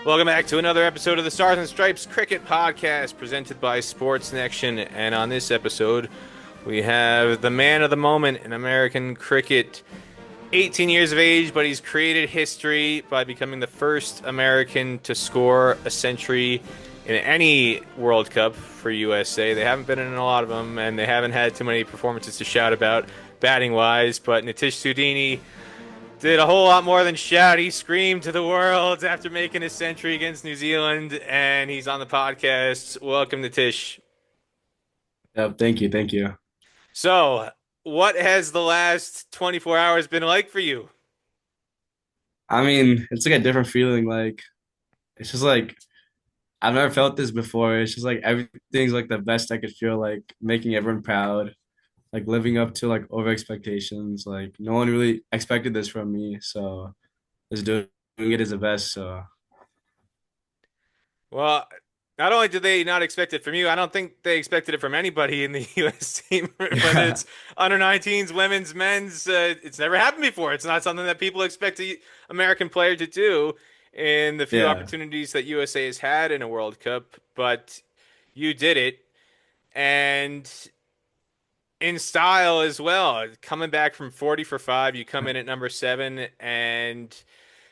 Welcome back to another episode of the Stars and Stripes Cricket Podcast presented by Sportsnection. And on this episode, we have the man of the moment in American cricket, 18 years of age, but he's created history by becoming the first American to score a century in any World Cup for USA. They haven't been in a lot of them, and they haven't had too many performances to shout about batting-wise, but Nitish Sudini did a whole lot more than shout. He screamed to the world after making his century against New Zealand, and he's on the podcast. Welcome, Nitish. Yep, thank you, thank you. So, what has the last 24 hours been like for you? I mean, it's like a different feeling. Like it's just like I've never felt this before. It's just like everything's like the best I could feel, like making everyone proud, like living up to like over expectations. Like no one really expected this from me, so just doing it is the best. So Well, not only did they not expect it from you, I don't think they expected it from anybody in the U.S. team, whether yeah, it's under 19s, women's, men's. It's never happened before. It's not something that people expect a American player to do in the few yeah. opportunities that USA has had in a World Cup, but you did it. And in style as well. Coming back from 40 for 5, you come in at number 7, and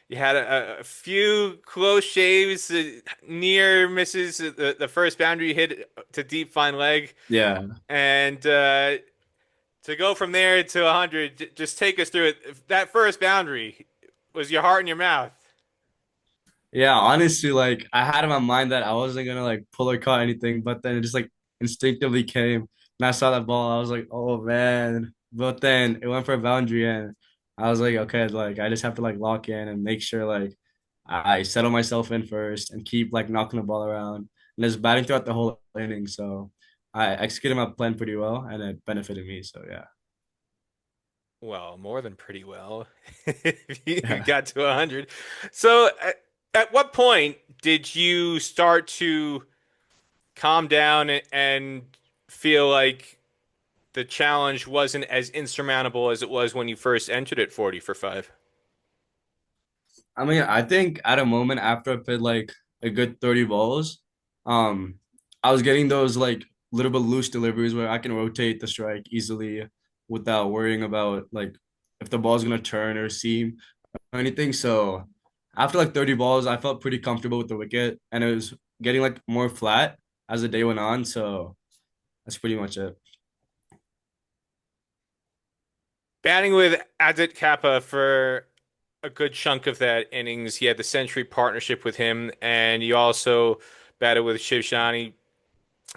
you had a few close shaves, near misses. The first boundary you hit to deep fine leg, Yeah. and to go from there to 100, just take us through it. That first boundary was your heart in your mouth. Yeah, honestly, like I had in my mind that I wasn't gonna like pull or cut anything, but then it just like instinctively came, and I saw that ball. I was like, oh man! But then it went for a boundary, and I was like, okay, like I just have to like lock in and make sure like I settle myself in first and keep like knocking the ball around and just batting throughout the whole inning. So I executed my plan pretty well, and it benefited me. So yeah, Well, more than pretty well. If you yeah. got to 100. So, at what point did you start to calm down and feel like the challenge wasn't as insurmountable as it was when you first entered at 40 for 5? I mean, I think at a moment after I played like a good 30 balls, um, I was getting those like little bit loose deliveries where I can rotate the strike easily without worrying about like if the ball's gonna turn or seam or anything. So after like 30 balls, I felt pretty comfortable with the wicket and it was getting like more flat as the day went on. So that's pretty much it. Batting with Adit Kappa for a good chunk of that innings, he had the century partnership with him, and you also batted with Shiv Shani,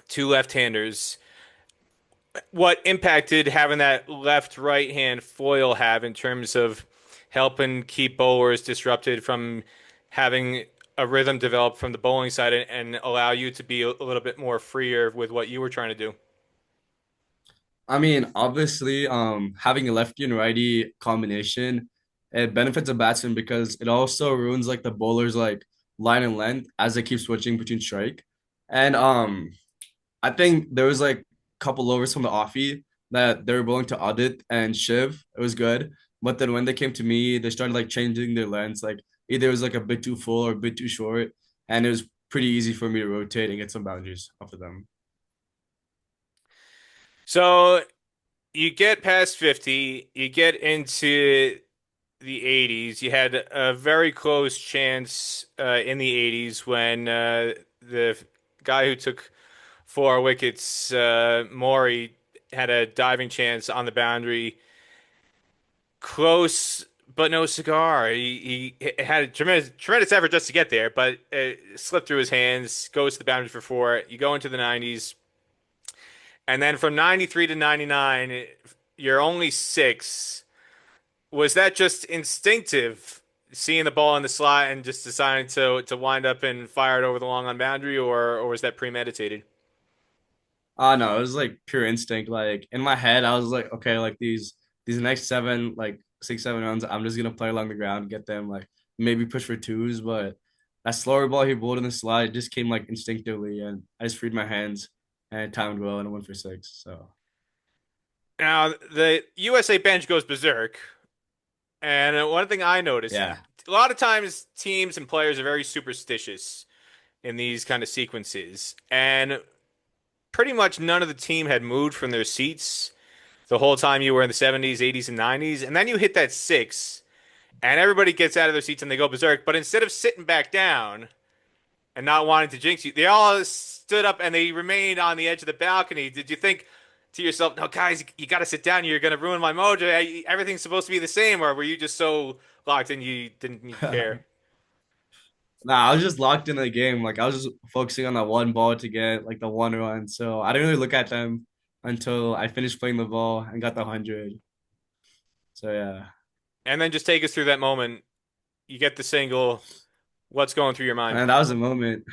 two left-handers. What impact did having that left-right hand foil have in terms of helping keep bowlers disrupted from having a rhythm develop from the bowling side and allow you to be a little bit more freer with what you were trying to do? I mean, obviously, having a lefty and righty combination, it benefits a batsman because it also ruins like the bowler's like line and length as they keep switching between strike. And I think there was like a couple overs from the offie that they were willing to audit and Shiv. It was good. But then when they came to me, they started like changing their lengths. Like either it was like a bit too full or a bit too short. And it was pretty easy for me to rotate and get some boundaries off of them. So you get past 50, you get into the 80s. You had a very close chance in the 80s when the guy who took 4 wickets, Maury, had a diving chance on the boundary. Close, but no cigar. He had a tremendous effort just to get there, but it slipped through his hands, goes to the boundary for 4. You go into the 90s. And then from 93 to 99, you're only 6. Was that just instinctive, seeing the ball in the slot and just deciding to wind up and fire it over the long on boundary, or was that premeditated? No, it was like pure instinct. Like in my head, I was like, okay, like these next seven, like 6, 7 runs, I'm just gonna play along the ground, get them like maybe push for twos. But that slower ball he bowled in the slide just came like instinctively, and I just freed my hands and it timed well and it went for 6. So Now the USA bench goes berserk, and one thing I noticed, yeah, a lot of times teams and players are very superstitious in these kind of sequences, and pretty much none of the team had moved from their seats the whole time you were in the 70s, 80s, and 90s, and then you hit that six, and everybody gets out of their seats and they go berserk. But instead of sitting back down and not wanting to jinx you, they all stood up and they remained on the edge of the balcony. Did you think to yourself, "No, guys, you got to sit down. You're going to ruin my mojo. Everything's supposed to be the same," or were you just so locked in you didn't care? Nah, I was just locked in the game. Like I was just focusing on that one ball to get like the one run. So I didn't really look at them until I finished playing the ball and got the 100. So yeah. And then just take us through that moment. You get the single. What's going through your mind? And that was a moment.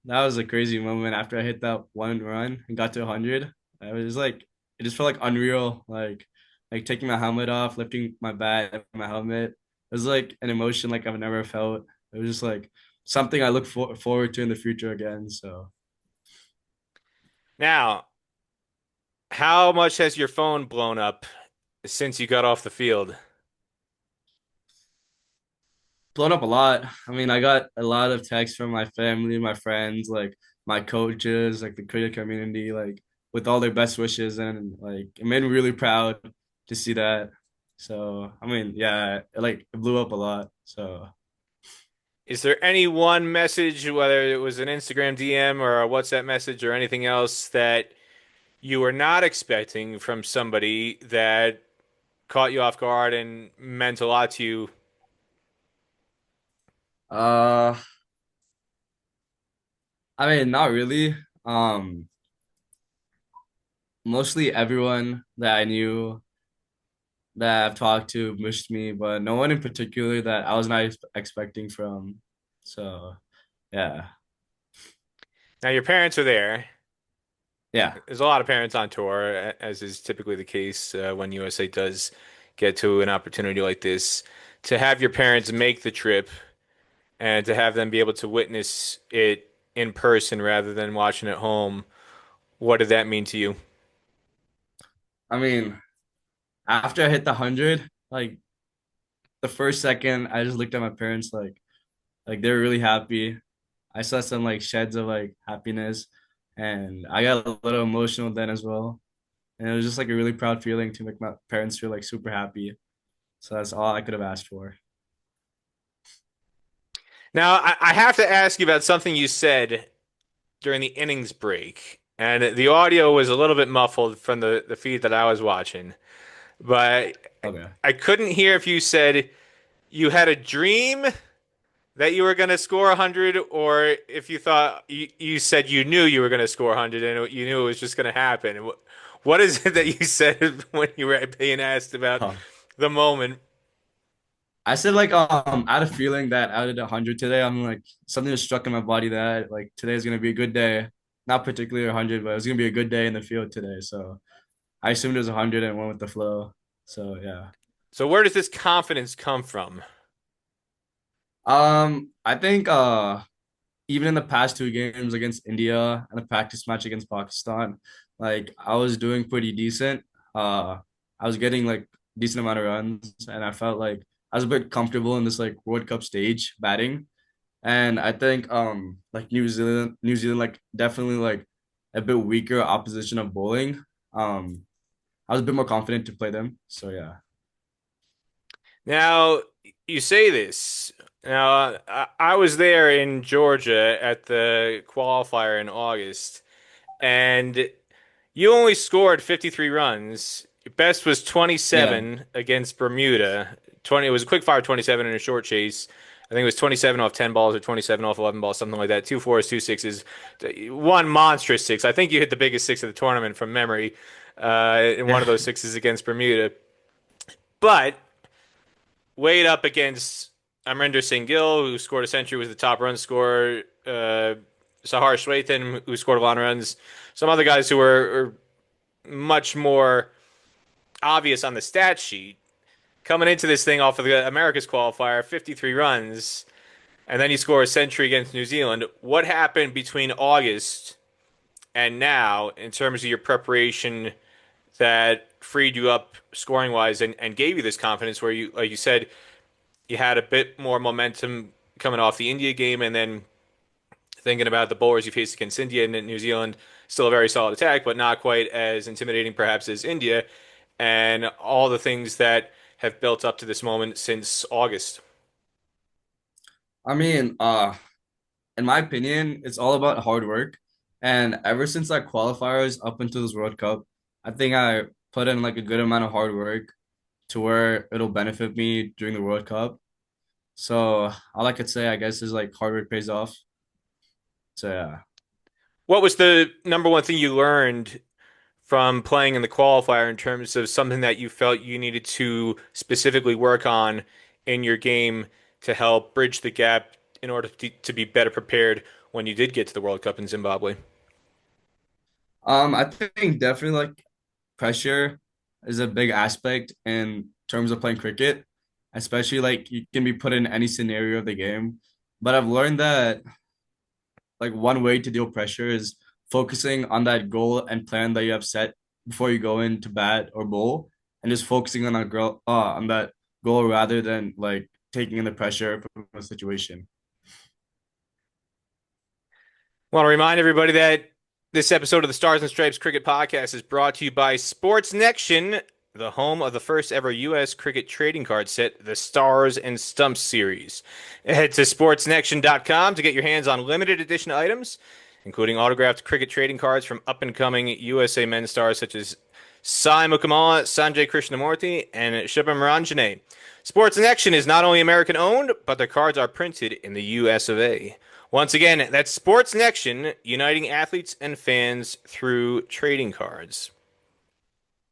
That was a crazy moment after I hit that one run and got to 100. I was like it just felt like unreal. Like taking my helmet off, lifting my bat and my helmet. It was like an emotion like I've never felt. It was just like something I look forward to in the future again. So Now, how much has your phone blown up since you got off the field? blown up a lot. I mean, I got a lot of texts from my family, my friends, like my coaches, like the cricket community, like with all their best wishes, and like it made me really proud to see that. So I mean, yeah, it blew up a lot. So Is there any one message, whether it was an Instagram DM or a WhatsApp message or anything else, that you were not expecting from somebody that caught you off guard and meant a lot to you? uh I mean, not really. Mostly everyone that I knew that I've talked to wished me, but no one in particular that I was not expecting from. So yeah. Now, your parents are there. Yeah. There's a lot of parents on tour, as is typically the case when USA does get to an opportunity like this. To have your parents make the trip and to have them be able to witness it in person rather than watching at home, what did that mean to you? I mean, after I hit the 100, like the first second, I just looked at my parents like they were really happy. I saw some like sheds of like happiness, and I got a little emotional then as well. And it was just like a really proud feeling to make my parents feel like super happy. So that's all I could have asked for. Now, I have to ask you about something you said during the innings break, and the audio was a little bit muffled from the feed that I was watching, but Okay. I couldn't hear if you said you had a dream that you were going to score 100 or if you thought you said you knew you were going to score 100 and you knew it was just going to happen. What is it that you said when you were being asked about Huh. the moment? I said like I had a feeling that out of the 100 today, I'm like something was struck in my body that like today is gonna be a good day. Not particularly 100, but it was gonna be a good day in the field today. So I assumed it was 100 and went with the flow. So yeah. So where does this confidence come from? I think even in the past two games against India and the practice match against Pakistan, like I was doing pretty decent. I was getting like decent amount of runs, and I felt like I was a bit comfortable in this like World Cup stage batting. And I think like New Zealand like definitely like a bit weaker opposition of bowling. Um, I was a bit more confident to play them. So yeah. Now, you say this. Now, I was there in Georgia at the qualifier in August, and you only scored 53 runs. Your best was Yeah. 27 against Bermuda. 20, it was a quick fire 27 in a short chase. I think it was 27 off 10 balls or 27 off 11 balls, something like that. Two fours, two sixes, one monstrous six. I think you hit the biggest six of the tournament from memory in one Yeah. of those sixes against Bermuda. But weighed up against Amrinder Singh Gill, who scored a century, was the top run scorer. Sahar Shwethan, who scored a lot of runs. Some other guys who were much more obvious on the stat sheet. Coming into this thing off of the America's qualifier, 53 runs, and then you score a century against New Zealand. What happened between August and now in terms of your preparation that freed you up scoring wise and gave you this confidence where you, like you said, you had a bit more momentum coming off the India game, and then thinking about the bowlers you faced against India and New Zealand, still a very solid attack, but not quite as intimidating perhaps as India, and all the things that have built up to this moment since August. I mean, in my opinion, it's all about hard work. And ever since like qualifiers up into this World Cup, I think I put in like a good amount of hard work to where it'll benefit me during the World Cup. So all I could say, I guess, is like hard work pays off. So yeah. What was the number one thing you learned from playing in the qualifier in terms of something that you felt you needed to specifically work on in your game to help bridge the gap in order to be better prepared when you did get to the World Cup in Zimbabwe? I think definitely like pressure is a big aspect in terms of playing cricket, especially like you can be put in any scenario of the game. But I've learned that like one way to deal with pressure is focusing on that goal and plan that you have set before you go into bat or bowl, and just focusing on on that goal rather than like taking in the pressure from a situation. I want to remind everybody that this episode of the Stars and Stripes Cricket Podcast is brought to you by Sportsnection, the home of the first ever U.S. cricket trading card set, the Stars and Stumps series. Head to sportsnection.com to get your hands on limited edition items, including autographed cricket trading cards from up and coming USA men's stars such as Sai Mukamala, Sanjay Krishnamurti, and Shubham Ranjane. Sportsnection is not only American owned, but their cards are printed in the US of A. Once again, that's Sportsnection, uniting athletes and fans through trading cards.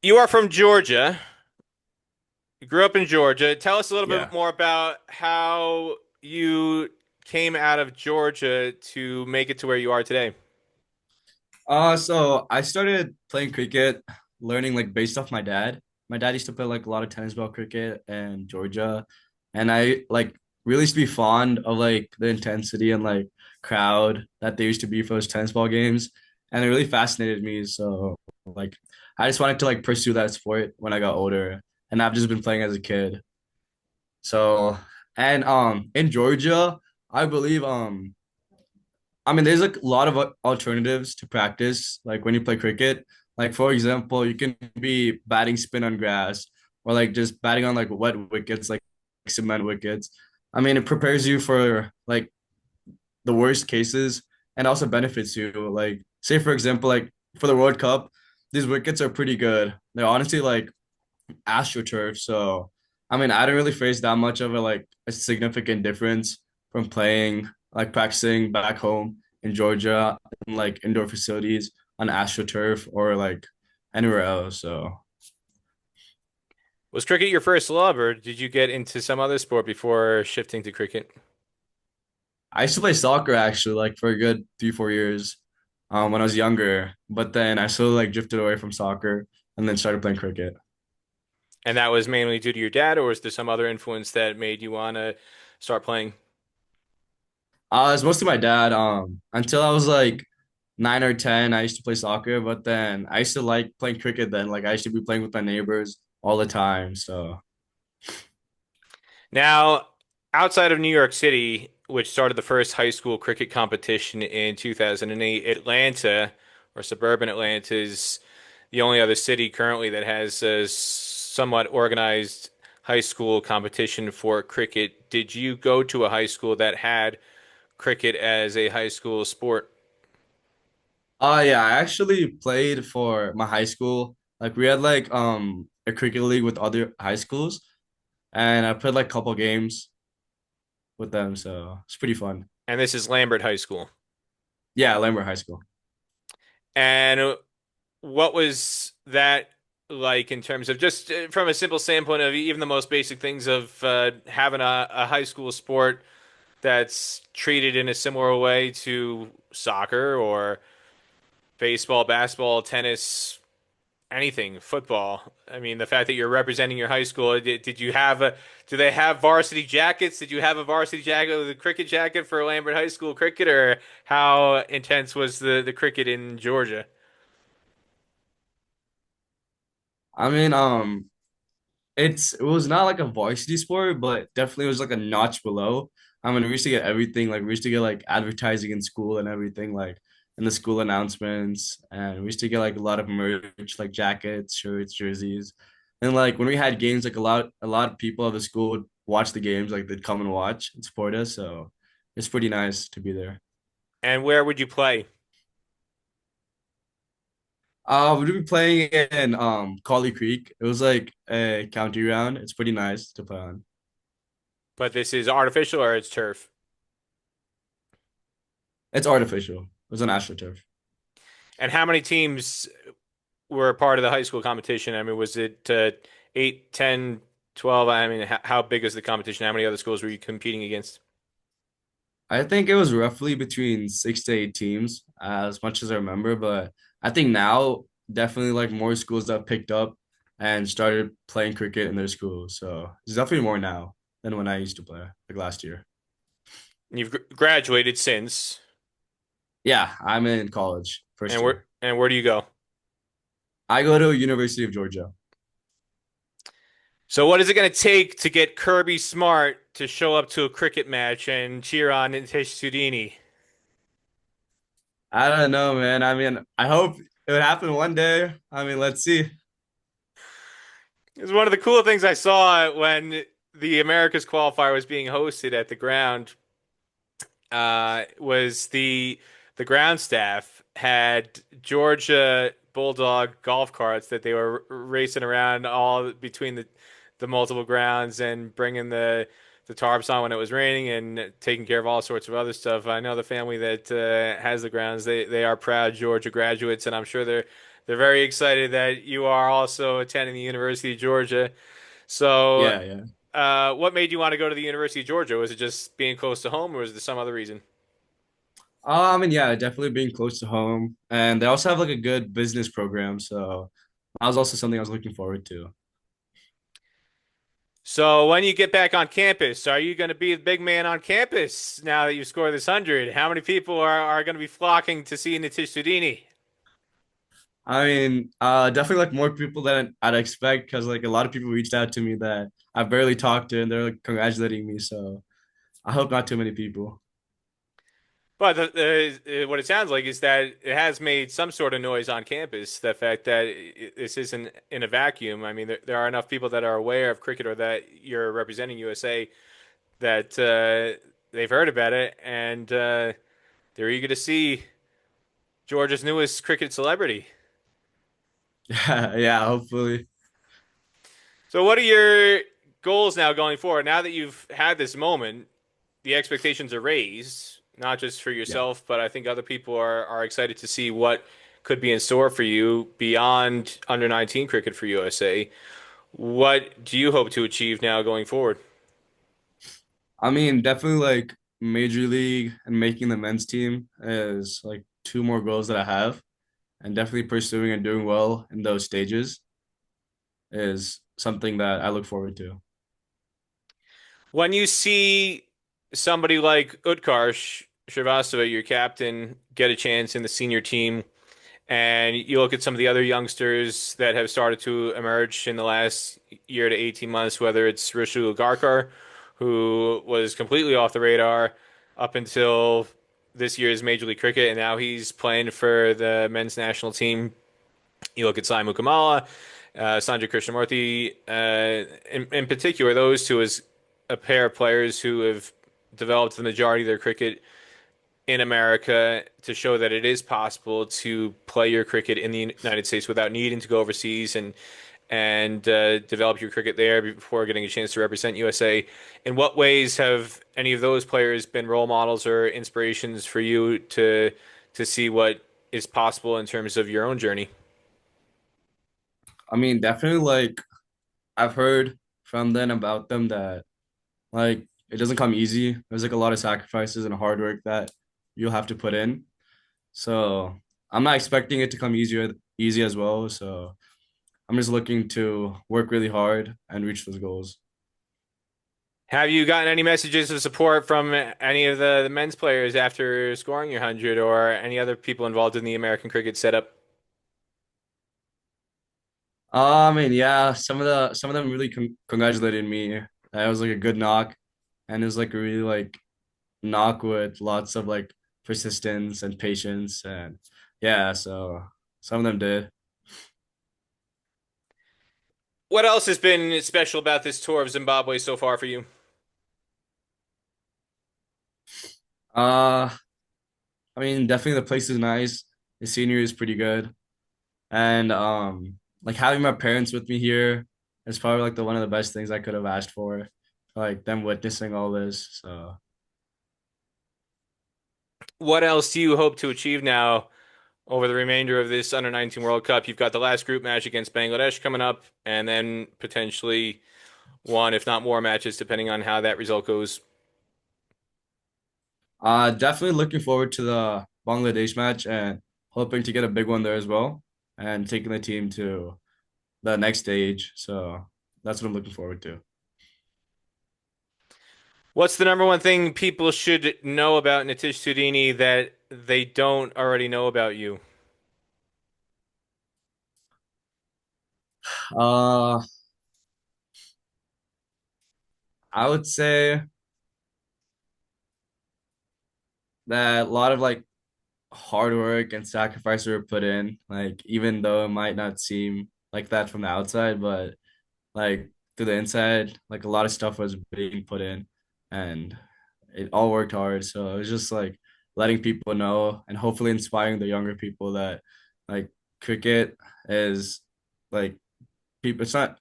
You are from Georgia. You grew up in Georgia. Tell us a little bit Yeah. more about how you came out of Georgia to make it to where you are today. So I started playing cricket, learning like based off my dad. My dad used to play like a lot of tennis ball cricket in Georgia, and I like really used to be fond of like the intensity and like crowd that there used to be for those tennis ball games, and it really fascinated me. So like I just wanted to like pursue that sport when I got older, and I've just been playing as a kid. So and in Georgia, I believe I mean, there's like a lot of alternatives to practice. Like when you play cricket, like for example, you can be batting spin on grass or like just batting on like wet wickets, like cement wickets. I mean, it prepares you for like the worst cases and also benefits you. Like, say for example, like for the World Cup, these wickets are pretty good. They're honestly like AstroTurf. So, I mean, I didn't really face that much of a significant difference from playing like practicing back home in Georgia in like indoor facilities on AstroTurf or like anywhere else. So, Was cricket your first love, or did you get into some other sport before shifting to cricket? I used to play soccer actually like for a good 3, 4 years when I was younger, but then I slowly like drifted away from soccer and then started playing cricket. And that was mainly due to your dad, or was there some other influence that made you want to start playing? It's mostly my dad. Until I was like 9 or 10, I used to play soccer, but then I used to like playing cricket then. Like I used to be playing with my neighbors all the time. So Now, outside of New York City, which started the first high school cricket competition in 2008, Atlanta, or suburban Atlanta, is the only other city currently that has a somewhat organized high school competition for cricket. Did you go to a high school that had cricket as a high school sport? yeah, I actually played for my high school. Like we had like a cricket league with other high schools and I played like a couple games with them, so it's pretty fun. And this is Lambert High School. Yeah, Lambert High School. And what was that like in terms of just from a simple standpoint of even the most basic things of having a high school sport that's treated in a similar way to soccer or baseball, basketball, tennis, anything, football? I mean, the fact that you're representing your high school, did you have do they have varsity jackets? Did you have a varsity jacket with a cricket jacket for Lambert High School cricket, or how intense was the cricket in Georgia? I mean, it was not like a varsity sport, but definitely was like a notch below. I mean, we used to get everything. Like we used to get like advertising in school and everything, like in the school announcements, and we used to get like a lot of merch, like jackets, shirts, jerseys, and like when we had games, like a lot of people of the school would watch the games, like they'd come and watch and support us. So it's pretty nice to be there. And where would you play? We'd be playing in Collie Creek. It was like a county round. It's pretty nice to play on. But this is artificial or it's turf? It's artificial. It was on AstroTurf. And how many teams were a part of the high school competition? I mean, was it 8, 10, 12? I mean, how big is the competition? How many other schools were you competing against? I think it was roughly between 6 to 8 teams, as much as I remember. But I think now definitely like more schools that have picked up and started playing cricket in their schools. So there's definitely more now than when I used to play, like last year. You've graduated since, Yeah, I'm in college, first year. and where do you go? I go to University of Georgia. So what is it going to take to get Kirby Smart to show up to a cricket match and cheer on Nitish Sudini? I don't know, man. I mean, I hope it would happen one day. I mean, let's see. It's one of the cool things I saw when the Americas qualifier was being hosted at the ground. Was the ground staff had Georgia Bulldog golf carts that they were racing around all between the multiple grounds and bringing the tarps on when it was raining and taking care of all sorts of other stuff. I know the family that has the grounds; they are proud Georgia graduates, and I'm sure they're very excited that you are also attending the University of Georgia. So, Yeah, yeah. what made you want to go to the University of Georgia? Was it just being close to home, or was there some other reason? I mean, yeah, definitely being close to home. And they also have like a good business program. So that was also something I was looking forward to. So when you get back on campus, are you going to be the big man on campus now that you've scored this 100? How many people are going to be flocking to see Nitish Sudini? I mean, definitely like more people than I'd expect because like a lot of people reached out to me that I've barely talked to and they're like congratulating me. So I hope not too many people. But what it sounds like is that it has made some sort of noise on campus. The fact that this isn't in a vacuum. I mean, there are enough people that are aware of cricket or that you're representing USA that they've heard about it and they're eager to see Georgia's newest cricket celebrity. Yeah, yeah, hopefully. So, what are your goals now going forward? Now that you've had this moment, the expectations are raised, not just for Yeah. yourself, but I think other people are excited to see what could be in store for you beyond under 19 cricket for USA. What do you hope to achieve now going forward? I mean, definitely like Major League and making the men's team is like two more goals that I have. And definitely pursuing and doing well in those stages is something that I look forward to. When you see somebody like Utkarsh Shrivastava, your captain, get a chance in the senior team, and you look at some of the other youngsters that have started to emerge in the last year to 18 months, whether it's Rishul Garkar, who was completely off the radar up until this year's Major League Cricket, and now he's playing for the men's national team. You look at Sai Mukamala, Sanjay Krishnamurti, in particular, those two as a pair of players who have developed the majority of their cricket in America to show that it is possible to play your cricket in the United States without needing to go overseas and develop your cricket there before getting a chance to represent USA. In what ways have any of those players been role models or inspirations for you to see what is possible in terms of your own journey? I mean, definitely like I've heard from them about them that like it doesn't come easy. There's like a lot of sacrifices and hard work that you'll have to put in. So I'm not expecting it to come easy as well. So I'm just looking to work really hard and reach those goals. Have you gotten any messages of support from any of the men's players after scoring your 100 or any other people involved in the American cricket setup? I mean, yeah, some of them really congratulated me. That was like a good knock, and it was like a really like knock with lots of like persistence and patience, and yeah, so some of them did. What else has been special about this tour of Zimbabwe so far for you? Uh, I mean, definitely the place is nice. The scenery is pretty good, and like having my parents with me here is probably like the one of the best things I could have asked for, like them witnessing all this. So. What else do you hope to achieve now over the remainder of this Under 19 World Cup? You've got the last group match against Bangladesh coming up, and then potentially one, if not more, matches, depending on how that result goes. Definitely looking forward to the Bangladesh match and hoping to get a big one there as well and taking the team to the next stage. So that's what I'm looking forward to. What's the number one thing people should know about Nitish Sudini that they don't already know about you? Uh, I would say that a lot of like hard work and sacrifice were put in, like even though it might not seem like that from the outside, but like to the inside, like a lot of stuff was being put in and it all worked hard. So it was just like letting people know and hopefully inspiring the younger people that like cricket is like people it's not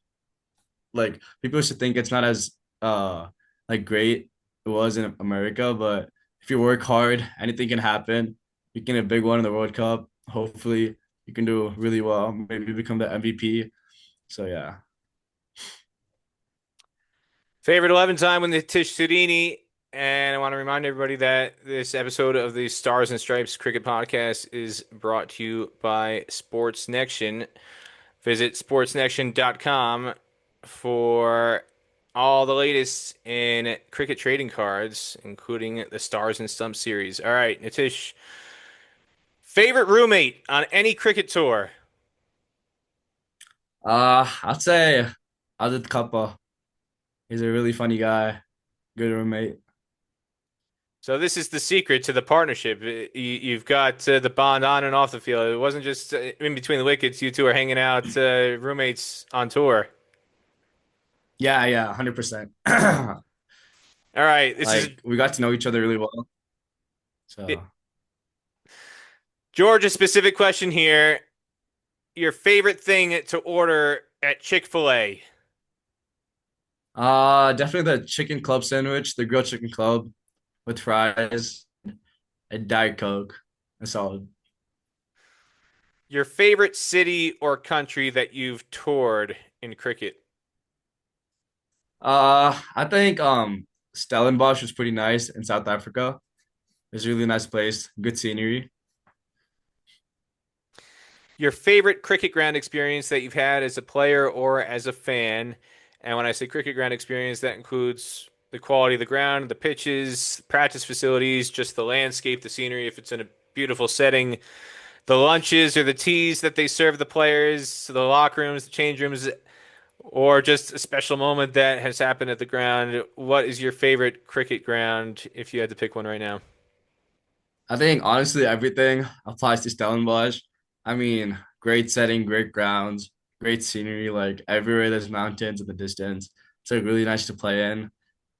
like people used to think it's not as like great it was in America, but if you work hard, anything can happen. You can get a big one in the World Cup. Hopefully you can do really well, maybe become the MVP. So yeah. Favorite 11 time with Nitish Sudini. And I want to remind everybody that this episode of the Stars and Stripes Cricket Podcast is brought to you by Sportsnection. Visit sportsnection.com for all the latest in cricket trading cards, including the Stars and Stumps series. All right, Nitish, favorite roommate on any cricket tour? I'd say Adit Kappa. He's a really funny guy, good roommate. So this is the secret to the partnership. You've got the bond on and off the field. It wasn't just in between the wickets. You two are hanging out, roommates on tour. Yeah, yeah, 100%. All right, this is Like we got to know each other really well. So, Georgia specific question here. Your favorite thing to order at Chick-fil-A? definitely the chicken club sandwich, the grilled chicken club with fries and Diet Coke. That's solid. Your favorite city or country that you've toured in cricket? I think Stellenbosch was pretty nice in South Africa. It's a really nice place, good scenery. Your favorite cricket ground experience that you've had as a player or as a fan? And when I say cricket ground experience, that includes the quality of the ground, the pitches, practice facilities, just the landscape, the scenery, if it's in a beautiful setting, the lunches or the teas that they serve the players, the locker rooms, the change rooms, or just a special moment that has happened at the ground. What is your favorite cricket ground if you had to pick one right now? I think honestly everything applies to Stellenbosch. I mean, great setting, great grounds, great scenery. Like everywhere there's mountains in the distance. It's like really nice to play in.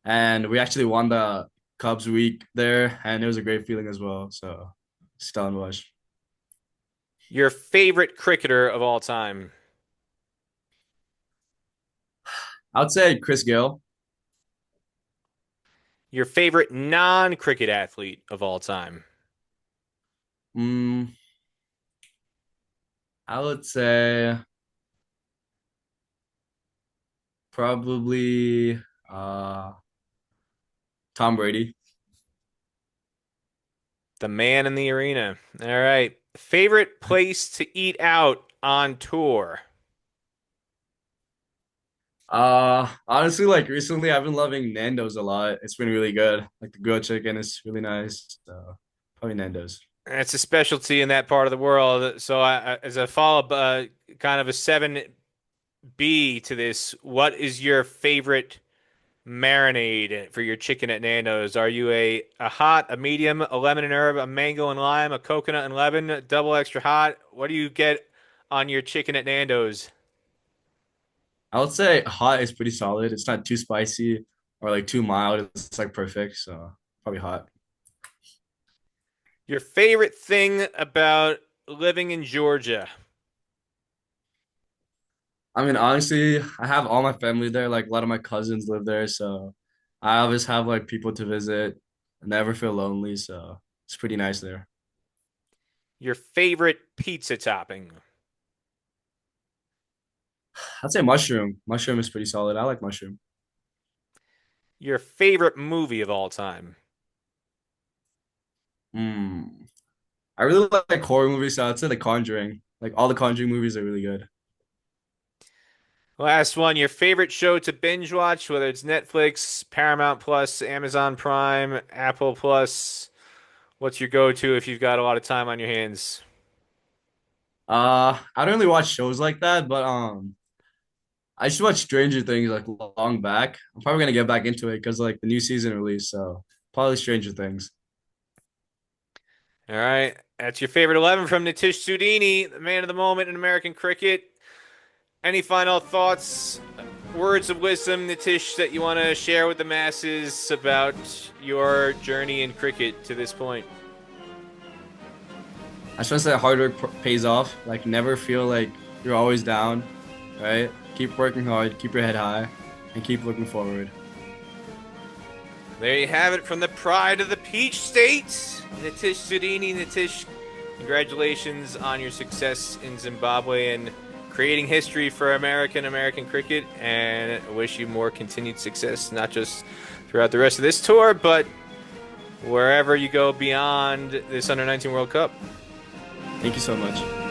And we actually won the Cubs week there, and it was a great feeling as well. So Stellenbosch. Your favorite cricketer of all time? I would say Chris Gill. Your favorite non-cricket athlete of all time? Mm, I would say probably Tom Brady. The man in the arena. All right. Favorite place to eat out on tour? Honestly, like recently I've been loving Nando's a lot. It's been really good. Like the grilled chicken is really nice. So probably Nando's. It's a specialty in that part of the world. So, as a follow-up, kind of a seven B to this. What is your favorite marinade for your chicken at Nando's? Are you a hot, a medium, a lemon and herb, a mango and lime, a coconut and lemon, double extra hot? What do you get on your chicken at Nando's? I would say hot is pretty solid. It's not too spicy or like too mild. It's like perfect. So probably hot. Your favorite thing about living in Georgia? I mean, honestly, I have all my family there. Like a lot of my cousins live there, so I always have like people to visit. I never feel lonely, so it's pretty nice there. Your favorite pizza topping? I'd say mushroom. Mushroom is pretty solid. I like mushroom. Your favorite movie of all time? Hmm. I really like horror movies, so I'd say The Conjuring. Like all the Conjuring movies are really good. Last one, your favorite show to binge watch, whether it's Netflix, Paramount Plus, Amazon Prime, Apple Plus. What's your go-to if you've got a lot of time on your hands? I don't really watch shows like that, but I should watch Stranger Things like long back. I'm probably gonna get back into it because like the new season released, so probably Stranger Things. All right, that's your favorite 11 from Nitish Sudini, the man of the moment in American cricket. Any final thoughts, words of wisdom, Nitish, that you want to share with the masses about your journey in cricket to this point? I just want to say hard work pays off. Like never feel like you're always down, right? Keep working hard, keep your head high, and keep looking forward. There you have it from the pride of the Peach State, Nitish Sudini. Nitish, congratulations on your success in Zimbabwe and creating history for American cricket, and I wish you more continued success, not just throughout the rest of this tour, but wherever you go beyond this Under 19 World Cup. Thank you so much.